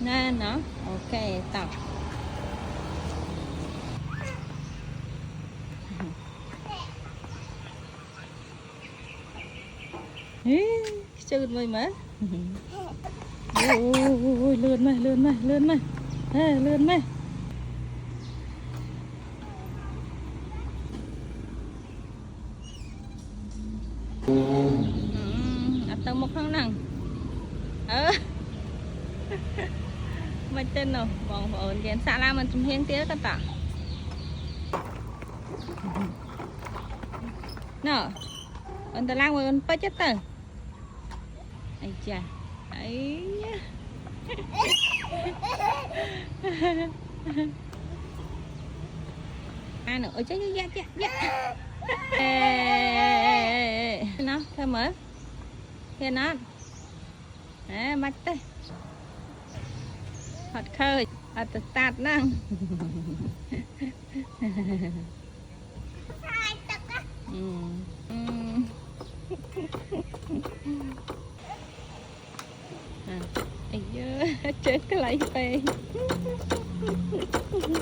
nè nó ok tập chơi mày mà ôi lươn mày lươn mày lươn mày tao một khăn nằng mày tên nào vòng ổn kén xạ la mình chung hiên tía cả tạ nè ổn ta lang ổn bớt chết tờ ai chà ấy ai nữa chết dạ nó thôi mở thế nó mắt đây hot khơi hot tạt năng chơi cái lấy về